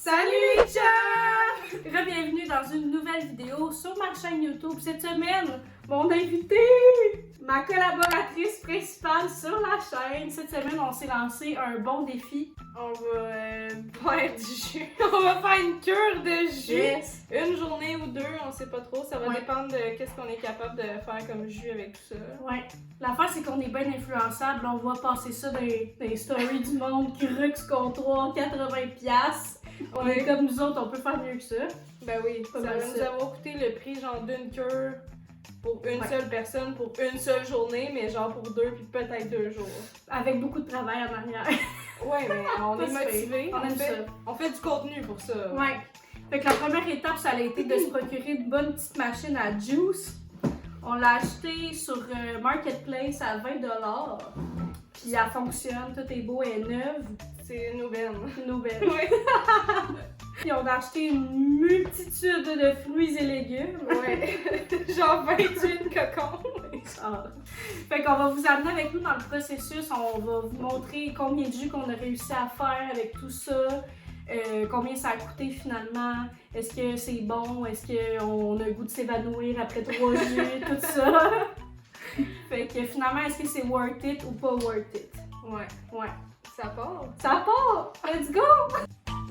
Salut les chums! Bienvenue dans une nouvelle vidéo sur ma chaîne YouTube. Cette semaine, mon invité, ma collaboratrice principale sur la chaîne. Cette semaine, on s'est lancé un bon défi. On va boire du jus. On va faire une cure de jus. Yes. Une journée ou deux, on sait pas trop. Ça va dépendre de qu'est-ce qu'on est capable de faire comme jus avec tout ça. Ouais. L'affaire, c'est qu'on est bien influençable. On va passer ça dans les stories du monde. Crux Comptoir, 80$. On est comme nous autres, on peut faire mieux que ça. Ben oui, ça va nous avoir coûté le prix genre d'une cure pour une seule personne, pour une seule journée, mais genre pour deux puis peut-être 2 jours. Avec beaucoup de travail en arrière. Ouais, mais on est motivés. On aime ça. On fait du contenu pour ça. Ouais. Fait que la première étape, ça a été de se procurer une bonne petite machine à juice. On l'a acheté sur Marketplace à 20$. Puis elle fonctionne, tout est beau, elle est neuve. C'est une aubaine. Une aubaine. Oui. Puis on a acheté une multitude de fruits et légumes. Ouais. Genre 28 cocons. Fait qu'on va vous amener avec nous dans le processus. On va vous montrer combien de jus qu'on a réussi à faire avec tout ça. Combien ça a coûté finalement. Est-ce que c'est bon? Est-ce qu'on a le goût de s'évanouir après 3 jus? Tout ça. Fait que finalement, est-ce que c'est worth it ou pas worth it? Ouais. Ça part! Ça part! Let's go!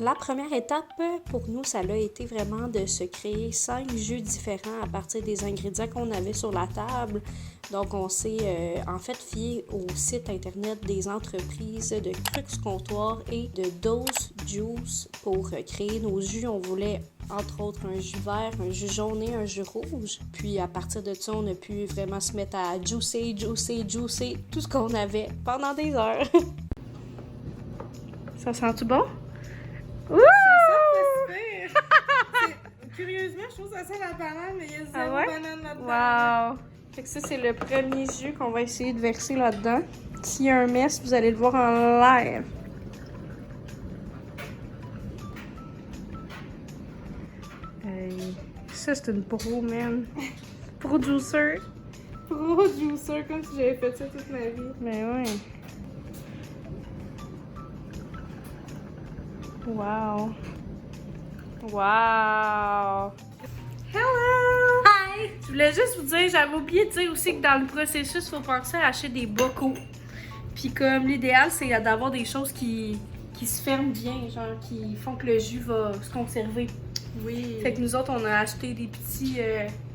La première étape pour nous, ça a été vraiment de se créer 5 jus différents à partir des ingrédients qu'on avait sur la table. Donc, on s'est en fait fié au site internet des entreprises de Crux Comptoir et de Dose Juice pour créer nos jus. On voulait entre autres un jus vert, un jus jaune et un jus rouge. Puis à partir de ça, on a pu vraiment se mettre à juicer tout ce qu'on avait pendant des heures. Ça sent-tu bon? Ouh! Ça sent super! Curieusement, je trouve que ça sent la banane, mais il y a zéro banane là-dedans. Wow! Fait que ça, c'est le premier jus qu'on va essayer de verser là-dedans. S'il y a un mess, vous allez le voir en live. Ça, c'est une pro, man. Pro juicer. Pro juicer, comme si j'avais fait ça toute ma vie. Mais ouais. Wow. Wow. Hello! Hi! Je voulais juste vous dire, j'avais oublié de dire aussi que dans le processus, il faut penser à acheter des bocaux. Puis comme l'idéal, c'est d'avoir des choses qui se ferment bien, genre qui font que le jus va se conserver. Oui. Fait que nous autres, on a acheté des petits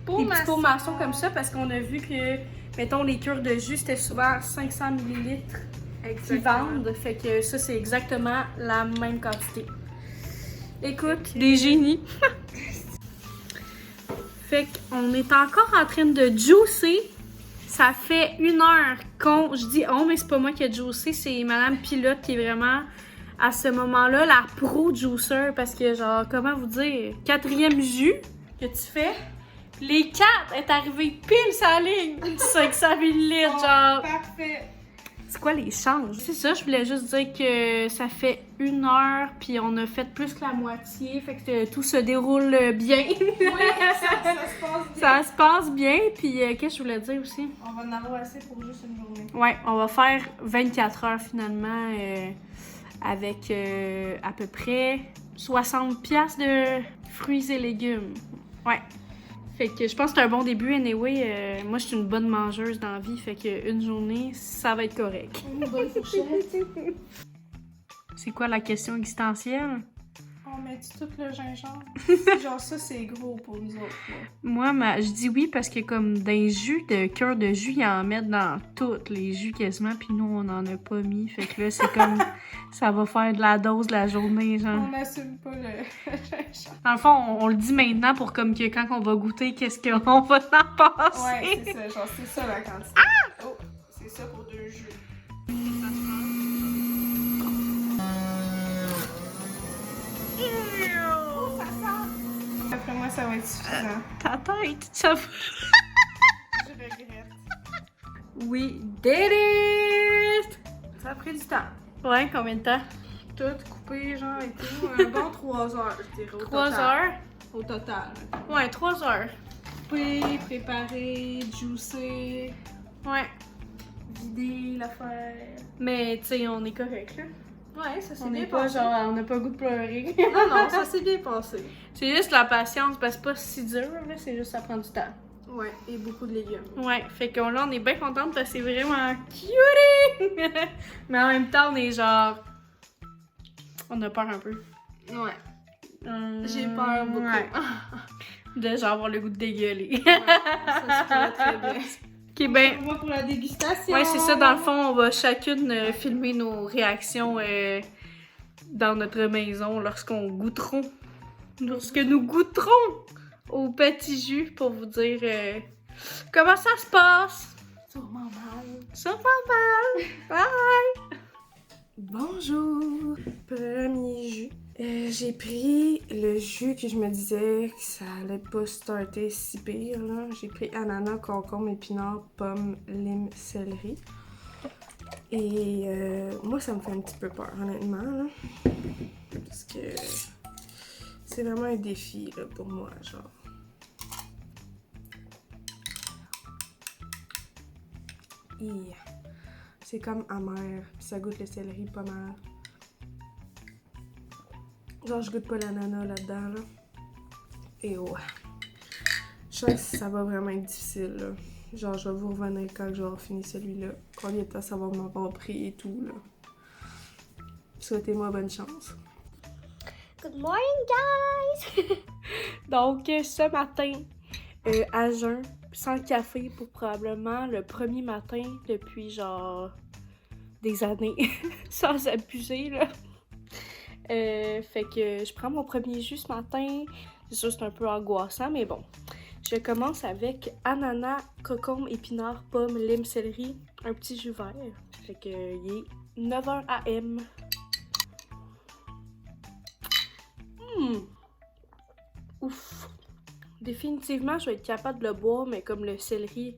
pots maçons comme ça parce qu'on a vu que, mettons, les cures de jus, c'était souvent 500 ml qui vendent. Fait que ça, c'est exactement la même quantité. Écoute, des génies! Fait qu'on est encore en train de juicer. Ça fait 1 heure qu'on... Je dis mais c'est pas moi qui ai juicé, c'est Madame Pilote qui est vraiment... à ce moment-là, la pro juicer, parce que genre, comment vous dire, 4e jus que tu fais, les 4 est arrivé pile sa ligne, 500 ml, genre. Parfait. C'est quoi les chances? C'est ça, je voulais juste dire que ça fait 1 heure, puis on a fait plus que la moitié, fait que tout se déroule bien. Oui, ça se passe bien. Ça se passe bien, puis qu'est-ce que je voulais dire aussi? On va en avoir assez pour juste une journée. Ouais, on va faire 24 heures finalement. Avec à peu près 60$ de fruits et légumes. Ouais. Fait que je pense que c'est un bon début. Anyway, moi, je suis une bonne mangeuse dans la vie. Fait qu'une journée, ça va être correct. Une bonne fourchette. C'est quoi la question existentielle? On met tout le gingembre. Genre ça, c'est gros pour nous autres. Là. Moi, je dis oui parce que comme dans les jus de cœur de jus, ils en mettent dans tous les jus quasiment, puis nous, on n'en a pas mis. Fait que là, c'est comme ça va faire de la dose de la journée, genre. On n'assume pas le gingembre. Dans le fond, on le dit maintenant pour comme que quand on va goûter, qu'est-ce qu'on va en passer. Ouais, c'est ça. Genre, c'est ça la quantité. Ah! Oh, c'est ça pour 2 jus. Après moi, ça va être suffisant. Ta tête, ça va. Je regrette. We did it! Ça a pris du temps. Ouais, combien de temps? Tout coupé, genre, et tout. Un bon 3 heures, je dirais. 3 heures? Au total. Ouais, 3 heures. Couper, préparer, juicer. Ouais. Vider l'affaire. Mais, tu sais, on est correct, là. Ouais, ça s'est On bien n'est pas passé. genre, on n'a pas le goût de pleurer. Non, ça s'est bien passé. C'est juste la patience, parce que c'est pas si dur, là, c'est juste ça prend du temps. Ouais, et beaucoup de légumes. Ouais, fait que là, on est bien contente parce que c'est vraiment cutie! Mais en même temps, on est genre... On a peur un peu. Ouais. J'ai peur beaucoup. Ouais. De genre avoir le goût de dégueuler. Ouais, ça se pourrait très bien. Ok, ben... On va pour la dégustation. Ouais, c'est ça, dans le fond, on va chacune filmer nos réactions dans notre maison lorsqu'on goûterons. Lorsque nous goûterons au petit jus pour vous dire comment ça se passe. Sûrement mal. Sûrement mal. Bye! Bonjour! Premier jus. J'ai pris le jus que je me disais que ça allait pas starter si pire, là. J'ai pris ananas, concombre, épinard, pomme, lime, céleri. Et moi, ça me fait un petit peu peur, honnêtement, là. Parce que c'est vraiment un défi, là, pour moi, genre. Et c'est comme amer, puis ça goûte le céleri pas mal. Genre, je goûte pas l'ananas là-dedans, là. Et ouais. Je sens que ça va vraiment être difficile, là. Genre, je vais vous revenir quand j'aurai fini celui-là. Combien de temps ça va m'avoir pris et tout, là. Souhaitez-moi bonne chance. Good morning, guys! Donc, ce matin, à jeun, sans café pour probablement le premier matin depuis genre des années, sans abuser, là. Fait que je prends mon premier jus ce matin. C'est sûr, c'est un peu angoissant, mais bon. Je commence avec ananas, concombre, épinard, pomme, lime, céleri, un petit jus vert. Fait que il est 9h AM. Ouf! Définitivement, je vais être capable de le boire, mais comme le céleri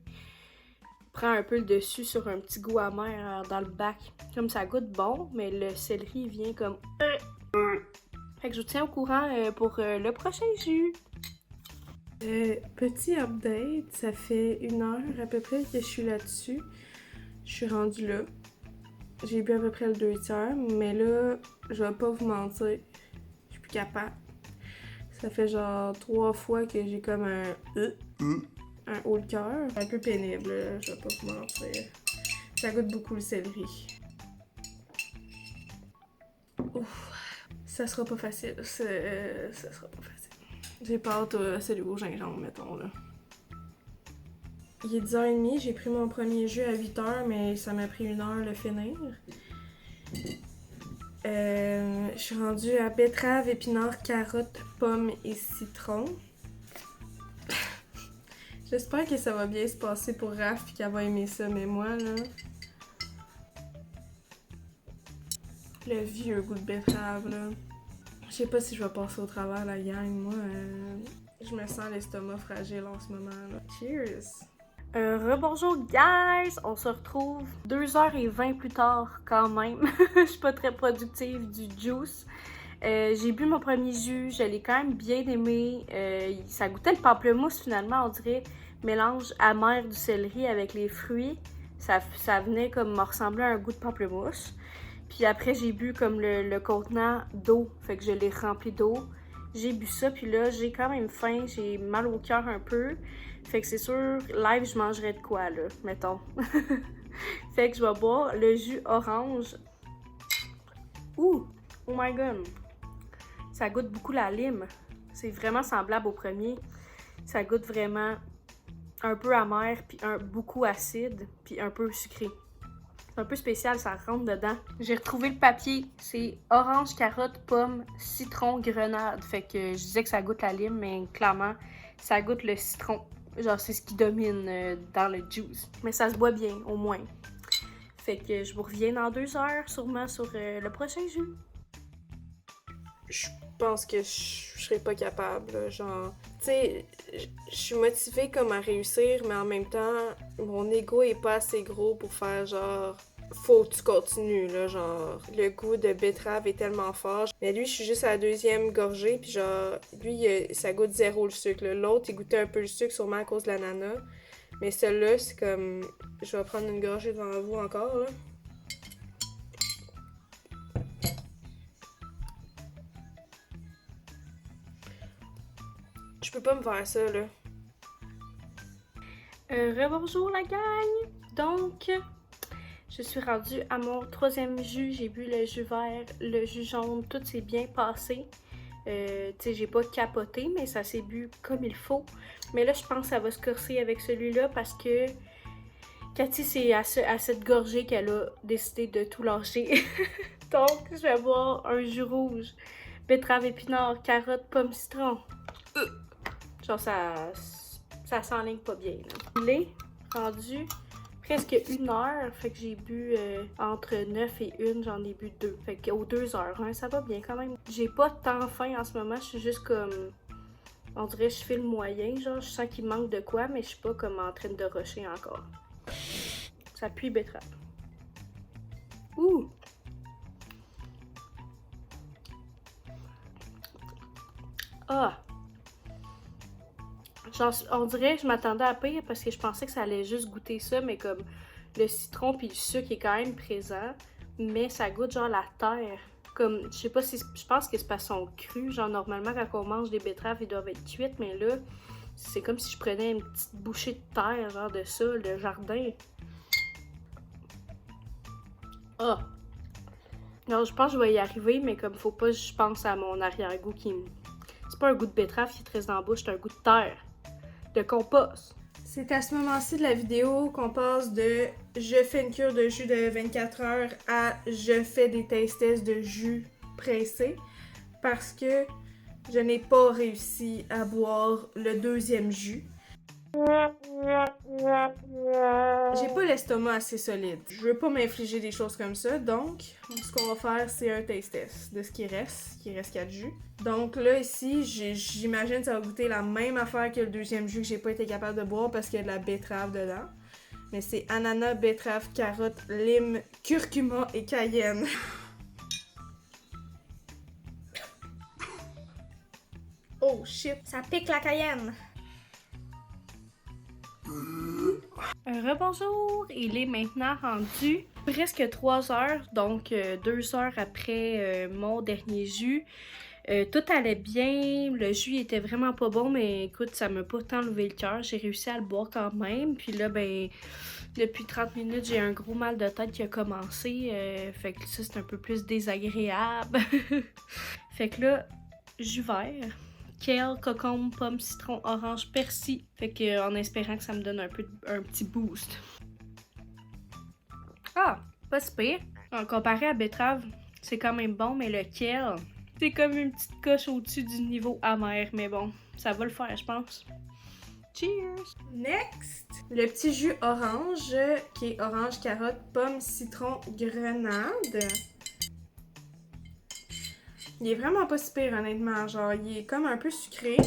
prend un peu le dessus sur un petit goût amer dans le bac. Comme ça goûte bon, mais le céleri vient comme... Fait que je vous tiens au courant pour le prochain jus. Petit update, ça fait 1 heure à peu près que je suis là-dessus. Je suis rendue là. J'ai bu à peu près le 2 tiers, mais là, je vais pas vous mentir, je suis plus capable. Ça fait genre 3 fois que j'ai comme un haut le cœur. Un peu pénible, là, je vais pas vous mentir. Ça goûte beaucoup le céleri. Ouf, ça sera pas facile. Ça sera pas facile. J'ai pas hâte à celui au gingembre, mettons, là. Il est 10h30, j'ai pris mon premier jus à 8h, mais ça m'a pris 1 heure le finir. Je suis rendue à betterave, épinard, carotte, pomme et citron. J'espère que ça va bien se passer pour Raph et qu'elle va aimer ça, mais moi, là... Le vieux goût de betterave, là. Je sais pas si je vais passer au travers, la gang. Moi, je me sens l'estomac fragile en ce moment, là. Cheers! Rebonjour guys! On se retrouve 2h20 plus tard quand même. Je suis pas très productive du juice. J'ai bu mon premier jus, je l'ai quand même bien aimé. Ça goûtait le pamplemousse finalement, on dirait mélange amer du céleri avec les fruits. Ça venait comme me ressembler à un goût de pamplemousse. Puis après j'ai bu comme le contenant d'eau, fait que je l'ai rempli d'eau. J'ai bu ça, puis là j'ai quand même faim, j'ai mal au cœur un peu. Fait que c'est sûr, live, je mangerais de quoi, là, mettons. Fait que je vais boire le jus orange. Ouh! Oh my god! Ça goûte beaucoup la lime. C'est vraiment semblable au premier. Ça goûte vraiment un peu amer, puis beaucoup acide, puis un peu sucré. C'est un peu spécial, ça rentre dedans. J'ai retrouvé le papier. C'est orange, carotte, pomme, citron, grenade. Fait que je disais que ça goûte la lime, mais clairement, ça goûte le citron. Genre, c'est ce qui domine dans le juice. Mais ça se boit bien, au moins. Fait que je vous reviens dans 2 heures, sûrement, sur le prochain jus. Je pense que je serais pas capable, là, genre... Tu sais, je suis motivée comme à réussir, mais en même temps, mon ego est pas assez gros pour faire genre... Faut que tu continues, là, genre... Le goût de betterave est tellement fort. Mais lui, je suis juste à la 2e gorgée, puis genre... Lui, ça goûte 0 le sucre, là. L'autre, il goûtait un peu le sucre, sûrement à cause de l'ananas. Mais celui-là, c'est comme... Je vais prendre une gorgée devant vous encore, là. Je peux pas me faire ça, là. Rebonjour la gang! Donc, je suis rendue à mon 3e jus. J'ai bu le jus vert, le jus jaune, tout s'est bien passé. Tu sais, j'ai pas capoté, mais ça s'est bu comme il faut. Mais là, je pense que ça va se corser avec celui-là parce que Cathy, c'est à cette gorgée qu'elle a décidé de tout lâcher. Donc, je vais boire un jus rouge, betterave épinard, carotte, pomme, citron. Genre, ça s'enligne pas bien, là. Il est rendu presque 1 heure, fait que j'ai bu entre 9 et 1, j'en ai bu 2. Fait qu'aux 2 heures, hein, ça va bien quand même. J'ai pas tant faim en ce moment, je suis juste comme... On dirait que je fais le moyen, genre, je sens qu'il manque de quoi, mais je suis pas comme en train de rusher encore. Ça pue betterave. Ouh! Ah! Genre, on dirait que je m'attendais à pire parce que je pensais que ça allait juste goûter ça, mais comme le citron puis le sucre est quand même présent, mais ça goûte genre la terre. Comme, je sais pas si, je pense que c'est parce qu'ils sont crus. Genre, normalement, quand on mange des betteraves, ils doivent être cuites, mais là, c'est comme si je prenais une petite bouchée de terre, genre de ça, le jardin. Ah! Alors, je pense que je vais y arriver, mais comme faut pas, je pense à mon arrière-goût qui me... C'est pas un goût de betterave qui te reste dans la bouche, c'est un goût de terre. De compost. C'est à ce moment-ci de la vidéo qu'on passe de je fais une cure de jus de 24 heures à je fais des taste-tests de jus pressé parce que je n'ai pas réussi à boire le 2e jus. J'ai pas l'estomac assez solide. Je veux pas m'infliger des choses comme ça, donc ce qu'on va faire, c'est un taste test de ce qui reste 4 jus. Donc là, ici, j'imagine que ça va goûter la même affaire que le 2e jus que j'ai pas été capable de boire parce qu'il y a de la betterave dedans. Mais c'est ananas, betterave, carotte, lime, curcuma et cayenne. Oh shit, ça pique la cayenne! Rebonjour, il est maintenant rendu presque 3 heures, donc 2 heures après mon dernier jus. Tout allait bien, le jus était vraiment pas bon, mais écoute, ça m'a pas tant levé le cœur, j'ai réussi à le boire quand même. Puis là, ben, depuis 30 minutes, j'ai un gros mal de tête qui a commencé, fait que ça, c'est un peu plus désagréable. Fait que là, jus vert. Kale, cocombe, pomme, citron, orange, persil. Fait que en espérant que ça me donne un petit boost. Ah, pas si pire. Comparé à betterave, c'est quand même bon, mais le kale, c'est comme une petite coche au-dessus du niveau amer. Mais bon, ça va le faire, je pense. Cheers! Next! Le petit jus orange, qui est orange, carotte, pomme, citron, grenade. Il est vraiment pas si pire, honnêtement. Genre, il est comme un peu sucré.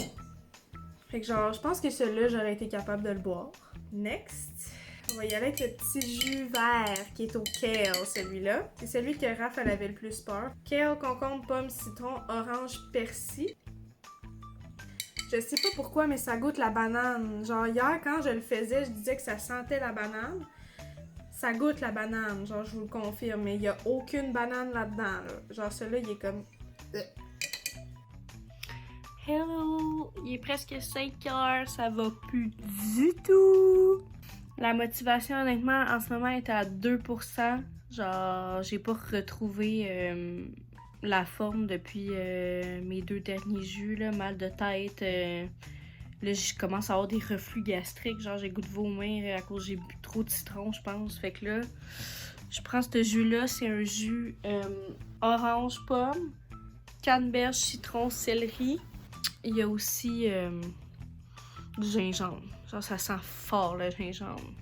Fait que genre, je pense que celui-là, j'aurais été capable de le boire. Next. On va y aller avec le petit jus vert qui est au kale, celui-là. C'est celui que Raph, elle avait le plus peur. Kale, concombre, pomme, citron, orange, persil. Je sais pas pourquoi, mais ça goûte la banane. Genre, hier, quand je le faisais, je disais que ça sentait la banane. Ça goûte la banane, genre, je vous le confirme. Mais il y a aucune banane là-dedans, là. Genre, celui-là, il est comme... Hello! Il est presque 5 heures, ça va plus du tout! La motivation, honnêtement, en ce moment est à 2%. Genre, j'ai pas retrouvé la forme depuis mes 2 derniers jus, là. Mal de tête. Là, je commence à avoir des reflux gastriques. Genre, j'ai goût de vomir à cause que j'ai bu trop de citron, je pense. Fait que là, je prends ce jus-là. C'est un jus orange pomme, canneberge, citron, céleri. Il y a aussi du gingembre. Genre, ça sent fort le gingembre.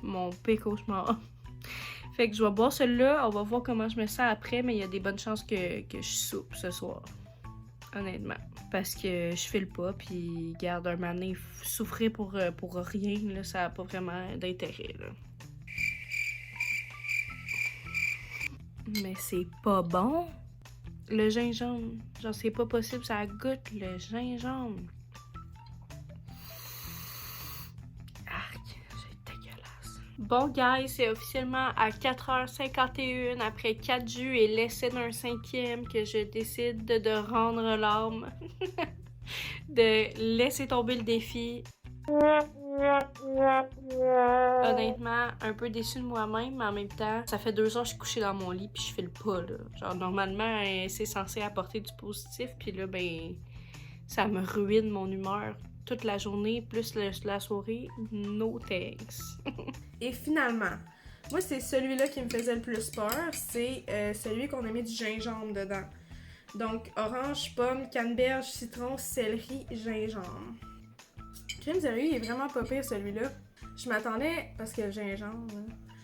Mon pire cauchemar. Fait que je vais boire celui-là. On va voir comment je me sens après, mais il y a des bonnes chances que je soupe ce soir. Honnêtement. Parce que je file pas, puis garde un moment donné, souffrir pour rien, là, ça n'a pas vraiment d'intérêt, là. Mais c'est pas bon. Le gingembre, genre c'est pas possible, ça goûte le gingembre. Arc, c'est dégueulasse. Bon guys, c'est officiellement à 4h51 après 4 jus et l'essai d'un 5e que je décide de rendre l'âme. de laisser tomber le défi. Honnêtement, un peu déçue de moi-même, mais en même temps, ça fait 2 heures que je suis couchée dans mon lit puis je file pas, là. Genre, normalement, c'est censé apporter du positif, puis là, ben, ça me ruine mon humeur toute la journée, plus la soirée. No thanks. Et finalement, moi, c'est celui-là qui me faisait le plus peur, c'est celui qu'on a mis du gingembre dedans. Donc, orange, pomme, canneberge, citron, céleri, gingembre. Crème sérieux, il est vraiment pas pire celui-là. Je m'attendais, parce que le gingembre,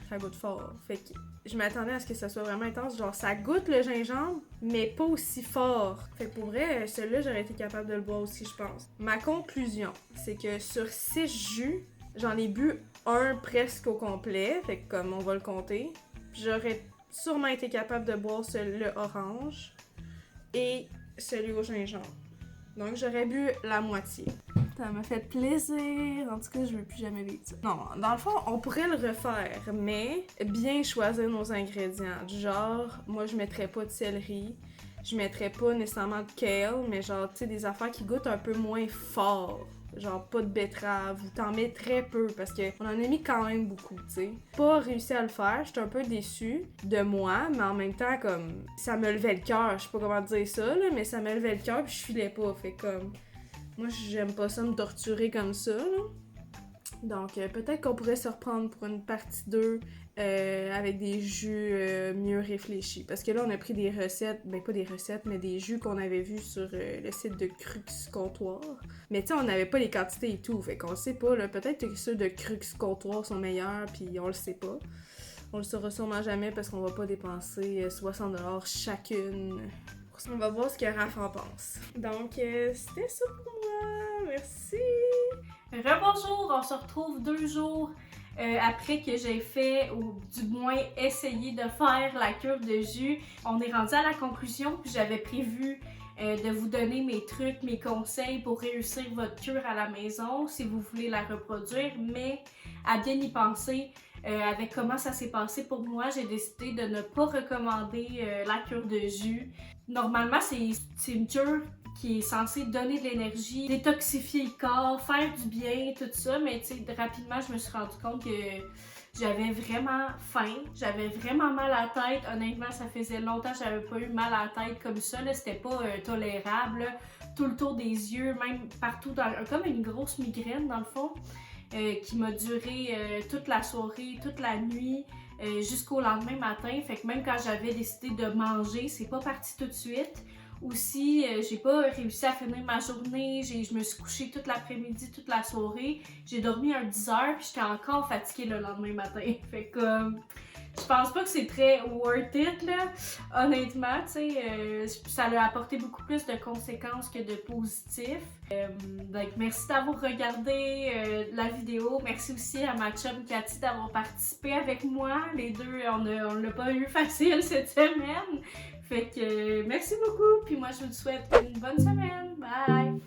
ça goûte fort. Fait que je m'attendais à ce que ça soit vraiment intense. Genre, ça goûte le gingembre, mais pas aussi fort. Fait que pour vrai, celui-là, j'aurais été capable de le boire aussi, je pense. Ma conclusion, c'est que sur 6 jus, j'en ai bu un presque au complet. Fait que comme on va le compter, j'aurais sûrement été capable de boire le orange et celui au gingembre. Donc, j'aurais bu la moitié. Ça m'a fait plaisir. En tout cas, je veux plus jamais vivre ça. Non, dans le fond, on pourrait le refaire, mais bien choisir nos ingrédients. Du genre, moi, je mettrais pas de céleri. Je mettrais pas nécessairement de kale, mais genre, tu sais, des affaires qui goûtent un peu moins fort. Genre, pas de betterave, ou t'en mets très peu, parce qu'on en a mis quand même beaucoup, tu sais. Pas réussi à le faire, j'étais un peu déçue de moi, mais en même temps, comme, ça me levait le cœur. Je sais pas comment dire ça, là, mais ça me levait le cœur, puis je filais pas, fait comme... Moi, j'aime pas ça me torturer comme ça, là. Donc, peut-être qu'on pourrait se reprendre pour une partie 2 avec des jus mieux réfléchis. Parce que là, on a pris des recettes, ben pas des recettes, mais des jus qu'on avait vus sur le site de Crux Comptoir. Mais tu sais, on n'avait pas les quantités et tout, fait qu'on sait pas, là. Peut-être que ceux de Crux Comptoir sont meilleurs, puis on le sait pas. On le saura sûrement jamais parce qu'on va pas dépenser 60$ chacune. On va voir ce que Raph en pense. Donc, c'était ça pour moi. Merci! Rebonjour, on se retrouve 2 jours après que j'ai fait, ou du moins essayé de faire la cure de jus. On est rendu à la conclusion, puis j'avais prévu de vous donner mes trucs, mes conseils pour réussir votre cure à la maison, si vous voulez la reproduire, mais à bien y penser. Avec comment ça s'est passé pour moi, j'ai décidé de ne pas recommander la cure de jus. Normalement, c'est une cure qui est censée donner de l'énergie, détoxifier le corps, faire du bien, tout ça, mais tu sais, rapidement, je me suis rendu compte que j'avais vraiment faim, j'avais vraiment mal à la tête. Honnêtement, ça faisait longtemps que j'avais pas eu mal à la tête comme ça, là, c'était pas tolérable, là. Tout le tour des yeux, même partout, comme une grosse migraine dans le fond. Qui m'a duré toute la soirée, toute la nuit, jusqu'au lendemain matin. Fait que même quand j'avais décidé de manger, c'est pas parti tout de suite. Aussi, j'ai pas réussi à finir ma journée. Je me suis couchée toute l'après-midi, toute la soirée. J'ai dormi un 10 heures, puis j'étais encore fatiguée le lendemain matin. Fait que je pense pas que c'est très worth it, là. Honnêtement, tu sais, ça a apporté beaucoup plus de conséquences que de positifs. Donc, merci d'avoir regardé la vidéo. Merci aussi à ma chum Cathy d'avoir participé avec moi. Les deux, on l'a pas eu facile cette semaine. Fait que merci beaucoup. Puis moi, je vous souhaite une bonne semaine. Bye!